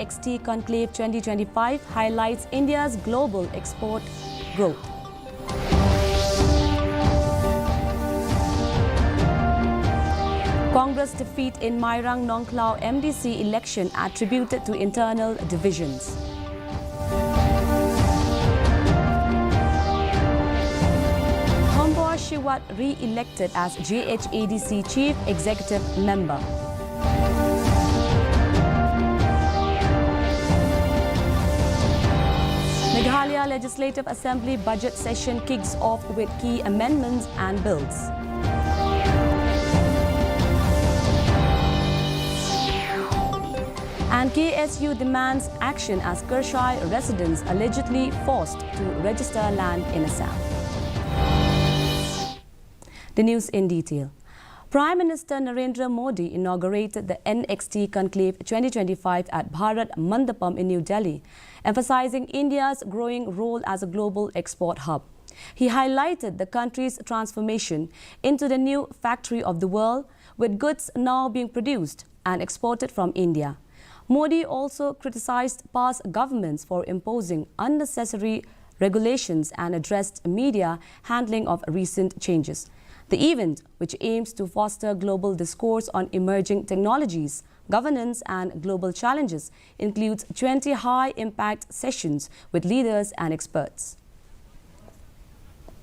NXT Conclave 2025 highlights India's global export growth. Congress defeat in Mairang Nongklao MDC election attributed to internal divisions. Shiwat re-elected as JHADC Chief Executive Member. Meghalaya Legislative Assembly budget session kicks off with key amendments and bills. And KSU demands action as Kershai residents allegedly forced to register land in Assam. The news in detail. Prime Minister Narendra Modi inaugurated the NXT Conclave 2025 at Bharat Mandapam in New Delhi, emphasizing India's growing role as a global export hub. He highlighted the country's transformation into the new factory of the world, with goods now being produced and exported from India. Modi also criticized past governments for imposing unnecessary regulations and addressed media handling of recent changes. The event, which aims to foster global discourse on emerging technologies, governance and global challenges, includes 20 high-impact sessions with leaders and experts.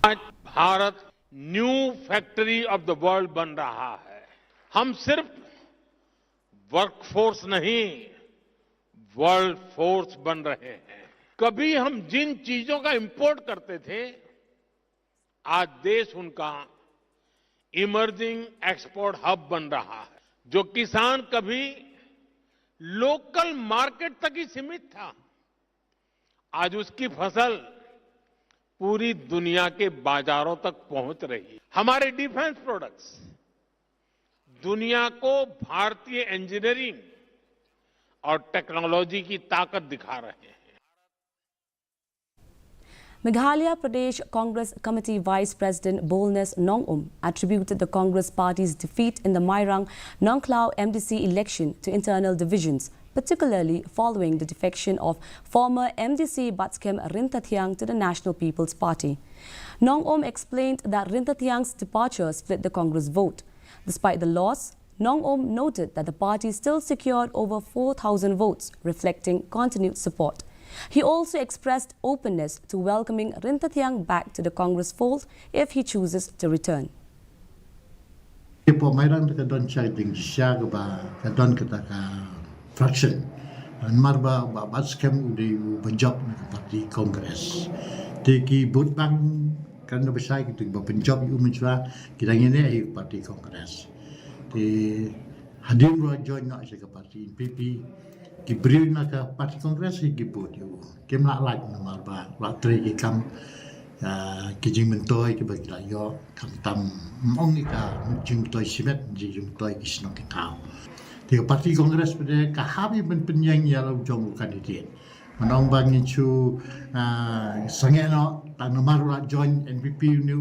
आज Bharat new factory of the world बन रहा है। हम सिर्फ workforce नहीं, world force बन रहे हैं। कभी हम जिन चीजों का इंपोर्ट करते थे, आज देश उनका इमर्जिंग एक्सपोर्ट हब बन रहा है। जो किसान कभी लोकल मार्केट तक ही सीमित था, आज उसकी फसल पूरी दुनिया के बाजारों तक पहुंच रही है। हमारे डिफेंस प्रोडक्ट्स दुनिया को भारतीय इंजीनियरिंग और टेक्नोलॉजी की ताकत दिखा रहे हैं। Meghalaya Pradesh Congress Committee Vice President Bolnes Nongum attributed the Congress party's defeat in the Mairang Nongklao MDC election to internal divisions, particularly following the defection of former MDC Batskem Rintathiang to the National People's Party. Nongum explained that Rintathiang's departure split the Congress vote. Despite the loss, Nongum noted that the party still secured over 4,000 votes, reflecting continued support. He also expressed openness to welcoming Rintathiang back to the Congress fold if he chooses to return. Fraction marba Batskem udi Punjab parti Congress. Teki vote bang kan besar gitu Punjab umumnya kita ini parti Congress. Di hadir join nak saya parti NPP. Kibri nak parti Congress kibut you. Kem nak like marba latri kikam kijing mentoi kibagi layo kam tam mong ika jing mentoi simet jing mentoi kisnong kitau. Tiga parti Kongres pada kahabi penpenyang yang jong kandidat. Menang bangin cu sangat no tak nomor lah join NPP ni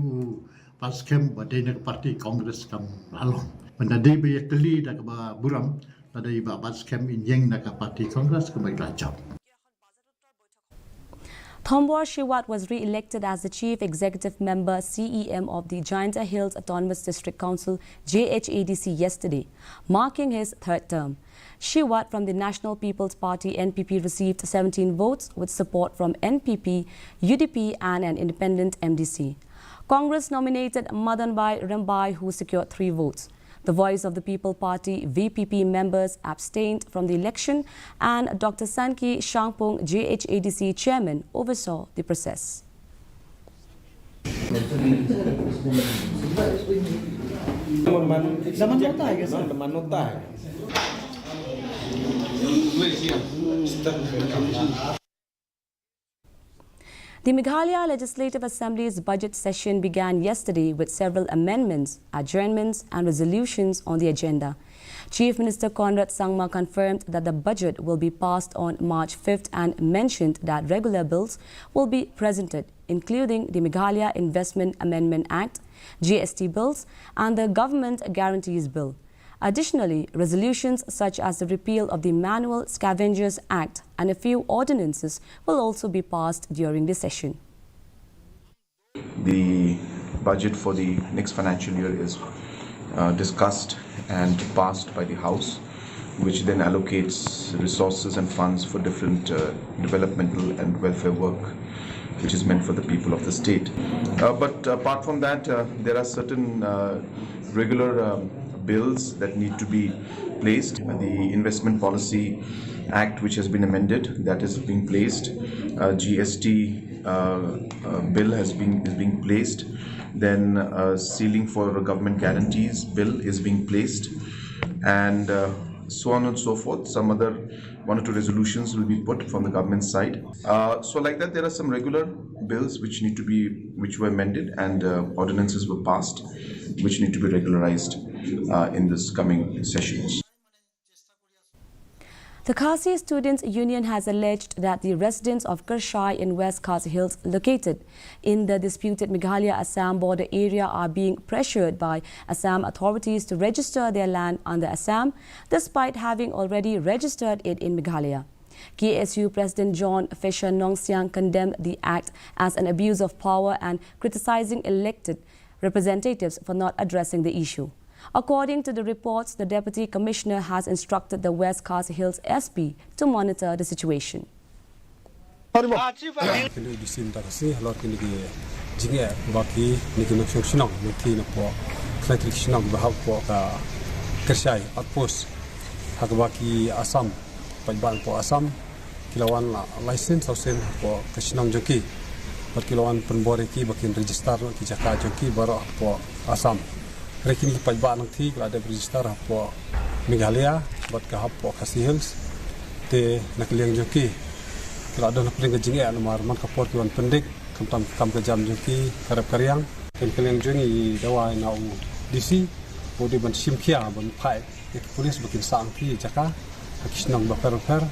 pas kem pada nak parti Kongres kam lalong. Menadai banyak kali dah keba buram pada iba pas kem yang nak parti Kongres kembali lajap. Thombor Shiwat was re-elected as the Chief Executive Member CEM of the Jaintia Hills Autonomous District Council JHADC yesterday, marking his third term. Shiwat from the National People's Party NPP received 17 votes with support from NPP, UDP and an independent MDC. Congress nominated Madanbai Rambai, who secured 3 votes. The Voice of the People Party VPP members abstained from the election, and Dr. Sanki Shangpung, JHADC chairman, oversaw the process. The Meghalaya Legislative Assembly's budget session began yesterday with several amendments, adjournments and resolutions on the agenda. Chief Minister Conrad Sangma confirmed that the budget will be passed on March 5th and mentioned that regular bills will be presented, including the Meghalaya Investment Amendment Act, GST bills and the Government Guarantees Bill. Additionally, resolutions such as the repeal of the Manual Scavengers Act and a few ordinances will also be passed during the session. The budget for the next financial year is discussed and passed by the House, which then allocates resources and funds for different developmental and welfare work, which is meant for the people of the state. But apart from that, there are certain regular bills that need to be placed. The Investment Policy Act, which has been amended, that is being placed. GST bill is being placed. Then ceiling for government guarantees bill is being placed, and so on and so forth. Some other 1 or 2 resolutions will be put from the government side. So like that, there are some regular bills which were amended, and ordinances were passed, which need to be regularized in this coming sessions. The Khasi Students' Union has alleged that the residents of Kershai in West Khasi Hills, located in the disputed Meghalaya-Assam border area, are being pressured by Assam authorities to register their land under Assam, despite having already registered it in Meghalaya. KSU President John Fisher Nongsiang condemned the act as an abuse of power and criticizing elected representatives for not addressing the issue. According to the reports, the Deputy Commissioner has instructed the West Khasi Hills SP to monitor the situation. Rekini pajba nang thi ada register hapo Meghalaya bat ka hapo Khasi Hills te nakliang joki kala ada nakling ke jinge almar man kapor tuan pendik kam ke jam joki karap karyang ken kaliang jongi dawa na DC bodi ban simkhia ban phai ke polis bakin sang thi jaka kisnang ba per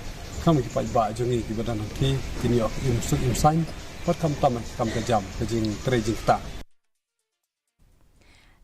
kam ki pajba jongi ki badan thi kini im sign bat kam ke jam ke jing tre jing ta.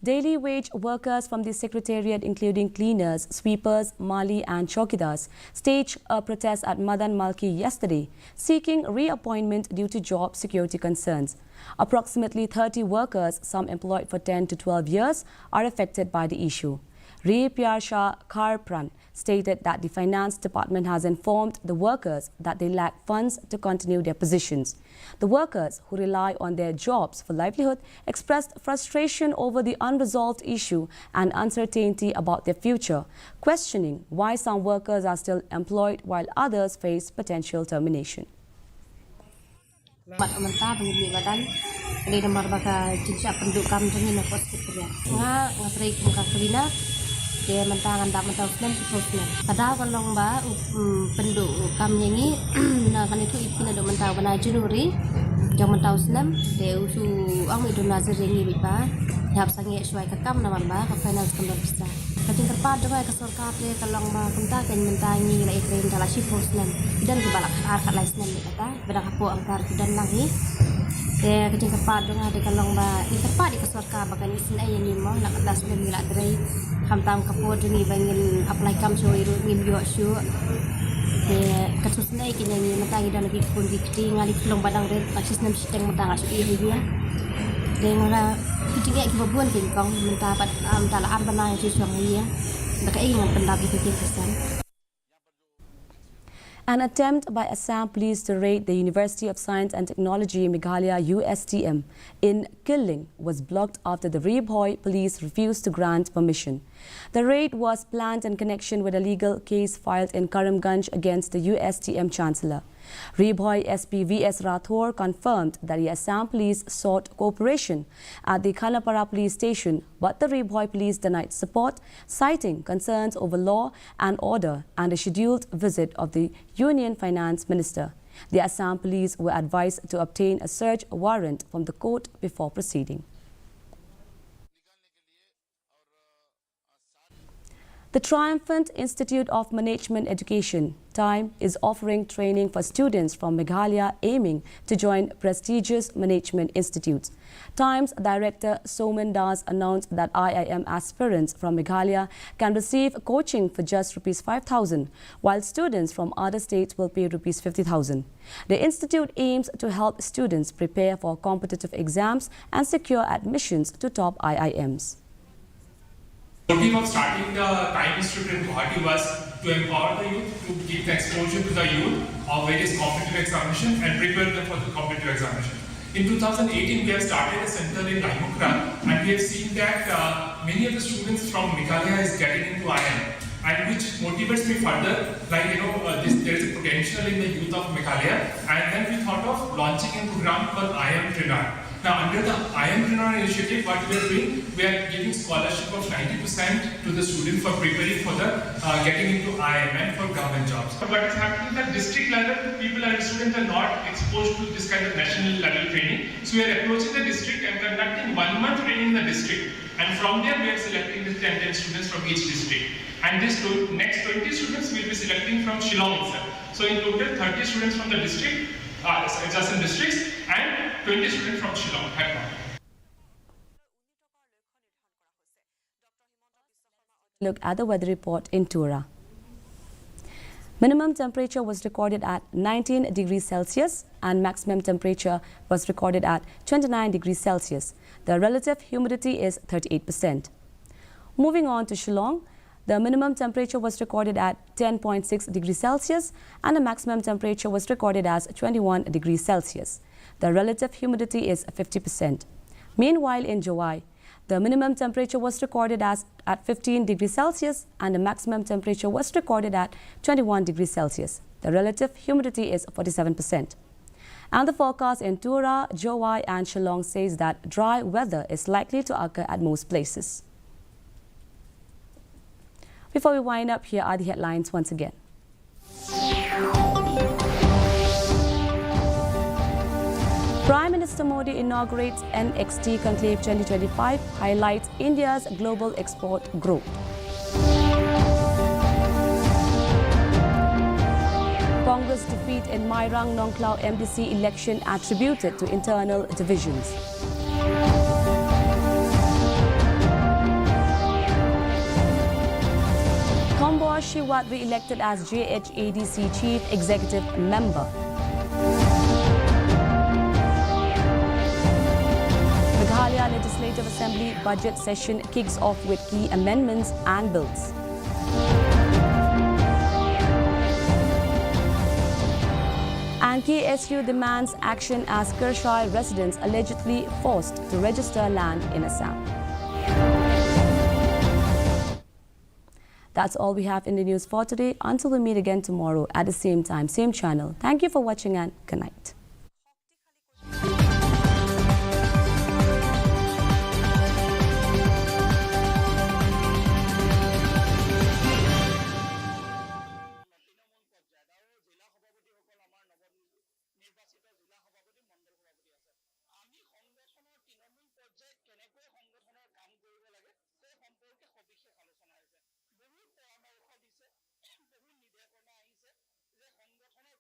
Daily wage workers from the Secretariat, including cleaners, sweepers, mali and chowkidars, staged a protest at Madan Malki yesterday, seeking reappointment due to job security concerns. Approximately 30 workers, some employed for 10 to 12 years, are affected by the issue. Ri Piarsha Karpran stated that the Finance Department has informed the workers that they lack funds to continue their positions. The workers, who rely on their jobs for livelihood, expressed frustration over the unresolved issue and uncertainty about their future, questioning why some workers are still employed while others face potential termination. Dia mentangan tak mentau senam seterusnya. Padahal kalau mbak penduduk kami ini, nah kan itu ipin ada mentau kena Januari, jam mentau senam, dia usu ang itu nazar yang ini pak, siap sangat sesuai kekam nama mbak, ke finance kembali bisa. Kacing terpad dengan kesorkat dia kalau mbak kentang kan mentangi lah iklim dalam sifat senam, dan kebalak harkat lain senam ni kata, pada kapu angkar dan lagi. Dia kacing terpad dengan dia kalau mbak ini terpad di kesorkat, bahkan isin ayah ni mah nak kelas dan milak terai. Kamtam kapur ni bangin apply kam show iru ngim yo show de kasus nai kinya ni matangi dan lagi pun dikti ngali film badang red aksis nam sistem matang asu iri dia de ngora kitinga ki babuan tin kong menta pat tala am banai si suang dia dak ai ngan pendapi pikir kesan. An attempt by Assam police to raid the University of Science and Technology Meghalaya USTM in Killing was blocked after the Rebhoy police refused to grant permission. The raid was planned in connection with a legal case filed in Karimganj against the USTM Chancellor. Rebhoy SP V.S. Rathore confirmed that the Assam police sought cooperation at the Khanapara police station, but the Rebhoy police denied support, citing concerns over law and order and a scheduled visit of the Union Finance Minister. The Assam police were advised to obtain a search warrant from the court before proceeding. The triumphant Institute of Management Education, TIME, is offering training for students from Meghalaya aiming to join prestigious management institutes. TIME's director Soman Das announced that IIM aspirants from Meghalaya can receive coaching for just ₹5,000, while students from other states will pay ₹50,000. The institute aims to help students prepare for competitive exams and secure admissions to top IIMs. The motive of starting the TIME Institute in Guwahati was to empower the youth, to give the exposure to the youth of various competitive examinations and prepare them for the competitive examination. In 2018, we have started a center in Laimukra, and we have seen that many of the students from Meghalaya is getting into IIM, and which motivates me further, like there is a potential in the youth of Meghalaya, and then we thought of launching a program called IIM Trainer. Now, under the IIM Trainer initiative, what we are doing, we are giving scholarship of 90% to the student for preparing for the getting into IIM and for government jobs. What is happening at district level, people and students are not exposed to this kind of national level training. So we are approaching the district and conducting 1 month training in the district. And from there, we are selecting the 10 students from each district. And this next 20 students will be selecting from Shillong itself. So in total, 30 students from the district, adjacent districts, and 20 students from Shillong. Look at the weather report in Tura. Minimum temperature was recorded at 19 degrees Celsius and maximum temperature was recorded at 29 degrees Celsius. The relative humidity is 38%. Moving on to Shillong, the minimum temperature was recorded at 10.6 degrees Celsius and the maximum temperature was recorded as 21 degrees Celsius. The relative humidity is 50%. Meanwhile, in Jowai, the minimum temperature was recorded as at 15 degrees Celsius and the maximum temperature was recorded at 21 degrees Celsius. The relative humidity is 47%. And the forecast in Tura, Jowai and Shillong says that dry weather is likely to occur at most places. Before we wind up, here are the headlines once again. Prime Minister Modi inaugurates NXT Conclave 2025, highlights India's global export growth. Congress defeat in Mairang Nongklao MDC election attributed to internal divisions. Kombo Shiwat re-elected as JHADC Chief Executive Member. Meghalaya Legislative Assembly budget session kicks off with key amendments and bills. And KSU demands action as Kershai residents allegedly forced to register land in Assam. That's all we have in the news for today. Until we meet again tomorrow at the same time, same channel. Thank you for watching and good night. আমি সংগঠনৰ তৃণমূল পৰ্যায়ত কেনেকৈ